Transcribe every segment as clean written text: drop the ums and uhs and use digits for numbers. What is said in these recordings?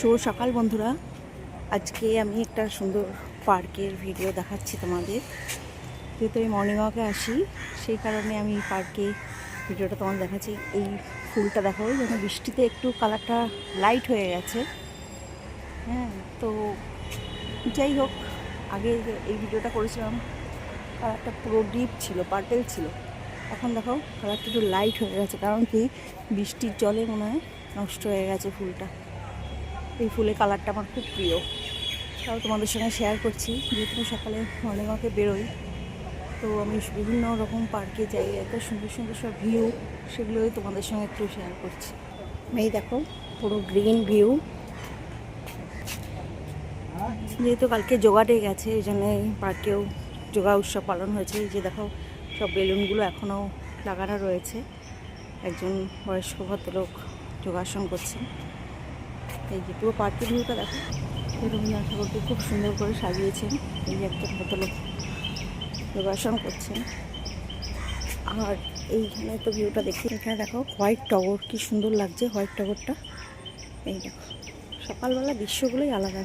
শুভ সকাল বন্ধুরা। আজকে আমি একটা সুন্দর পার্কের ভিডিও দেখাচ্ছি তোমাদের। যেহেতু আমি মর্নিং ওয়াকে আসি, সেই কারণে আমি পার্কে ভিডিওটা তোমাদের দেখাচ্ছি। এই ফুলটা দেখো, যেন বৃষ্টিতে একটু কালারটা লাইট হয়ে গেছে। হ্যাঁ, তো যাই হোক, আগে এই ভিডিওটা করেছিলাম কালারটা পুরো ডিপ ছিল, পার্পেল ছিল। এখন দেখো কালারটা একটু লাইট হয়ে গেছে, কারণ কি বৃষ্টির জলে মনে হয় নষ্ট হয়ে গেছে ফুলটা। এই ফুলের কালারটা আমার খুব প্রিয়, তাও তোমাদের সঙ্গে শেয়ার করছি। যেহেতু সকালে মর্নিং ওয়াকে বেরোই, তো আমি বিভিন্ন রকম পার্কে যাই, এত সুন্দর সুন্দর সব ভিউ, সেগুলোই তোমাদের সঙ্গে একটু শেয়ার করছি। এই দেখো পুরো গ্রিন ভিউ। যেহেতু কালকে যোগা ডে গেছে, এই জন্য এই পার্কেও যোগা উৎসব পালন হয়েছে। এই যে দেখো সব বেলুনগুলো এখনও লাগানো রয়েছে। একজন বয়স্ক ভদ্রলোক যোগাসন করছেন। এই যে পুরো পার্কের ভিউটা দেখো, রবীন্দ্রনাথ ঠাকুরকে খুব সুন্দর করে সাজিয়েছেন। এই যে একজন ভদ্রলোক যোগাসন করছেন। আর এইখানে তো ভিউটা দেখি, এখানে দেখো হোয়াইট টগর, কি সুন্দর লাগছে হোয়াইট টগরটা। এই দেখো সকালবেলা দৃশ্যগুলোই আলাদা,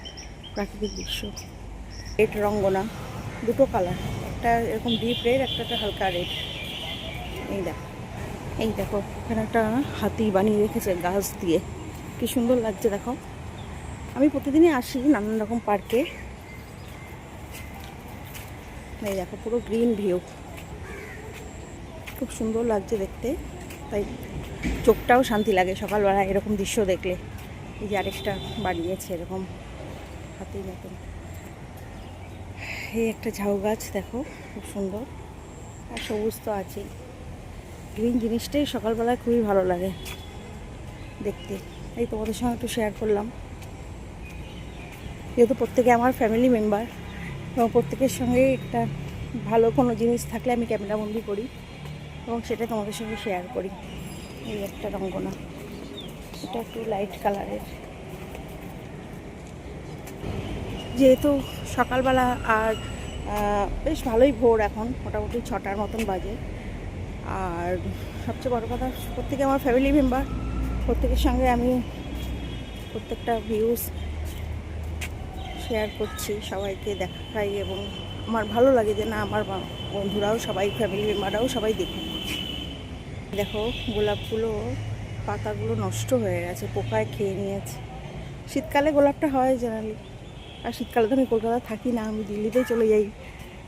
প্রাকৃতিক দৃশ্য। রেড রঙ্গনা, দুটো কালার, একটা এরকম ডিপ রেড, একটা হালকা রেড। এই দেখো এখানে একটা হাতি বানিয়ে রেখেছে গাছ দিয়ে, কি সুন্দর লাগছে দেখো। আমি প্রতিদিনই আসি নানান রকম পার্কে। এই দেখো পুরো গ্রিন ভিউ, খুব সুন্দর লাগছে দেখতে, তাই চোখটাও শান্তি লাগে সকালবেলা এরকম দৃশ্য দেখলে। এই যে আরেকটা বানিয়েছে এরকম হাতির মতন। এই একটা ঝাউ গাছ দেখো, খুব সুন্দর, আর সবুজ তো আছেই। গ্রিন জিনিসটাই সকালবেলায় খুবই ভালো লাগে দেখতে। এই তোমাদের সঙ্গে একটু শেয়ার করলাম। যেহেতু প্রত্যেকে আমার ফ্যামিলি মেম্বার, এবং প্রত্যেকের সঙ্গে একটা ভালো কোনো জিনিস থাকলে আমি ক্যামেরাবন্দি করি এবং সেটা তোমাদের সঙ্গে শেয়ার করি। এই একটা রঙ্গনা, এটা একটু লাইট কালারের। যেহেতু সকালবেলা আর বেশ ভালোই ভোর, এখন মোটামুটি 6টার মতন বাজে। আর সবচেয়ে বড় কথা, প্রত্যেকে আমার ফ্যামিলি মেম্বার, প্রত্যেকের সঙ্গে আমি প্রত্যেকটা ভিউজ শেয়ার করছি, সবাইকে দেখাই, এবং আমার ভালো লাগে যে না আমার বন্ধুরাও সবাই, ফ্যামিলি মেম্বাররাও সবাই দেখে। দেখো গোলাপগুলো পাতাগুলো নষ্ট হয়ে গেছে, পোকায় খেয়ে নিয়েছে। শীতকালে গোলাপটা হয় জেনারেলি, আর শীতকালে তো আমি কলকাতা থাকি না, আমি দিল্লিতেই চলে যাই,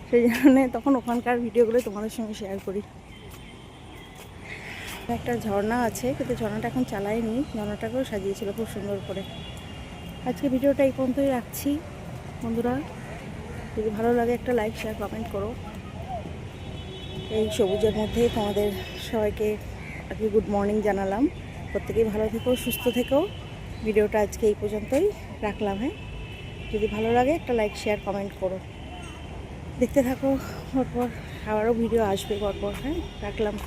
সেই জন্য তখন ওখানকার ভিডিওগুলো তোমাদের সঙ্গে শেয়ার করি। একটা ঝর্ণা আছে, কিন্তু ঝর্ণাটা এখন চালাইনি, ঝর্ণাটাকেও সাজিয়েছিল খুব সুন্দর করে। আজকে ভিডিওটা এই পর্যন্তই রাখছি বন্ধুরা। যদি ভালো লাগে একটা লাইক, শেয়ার, কমেন্ট করো। এই সবুজের মধ্যে তোমাদের সবাইকে আজকে গুড মর্নিং জানালাম। প্রত্যেকেই ভালো থেকো, সুস্থ থেকো। ভিডিওটা আজকে এই পর্যন্তই রাখলাম। হ্যাঁ, যদি ভালো লাগে একটা লাইক, শেয়ার, কমেন্ট করো। দেখতে থাকো, পরপর আবারও ভিডিও আসবে পরপর। হ্যাঁ, রাখলাম।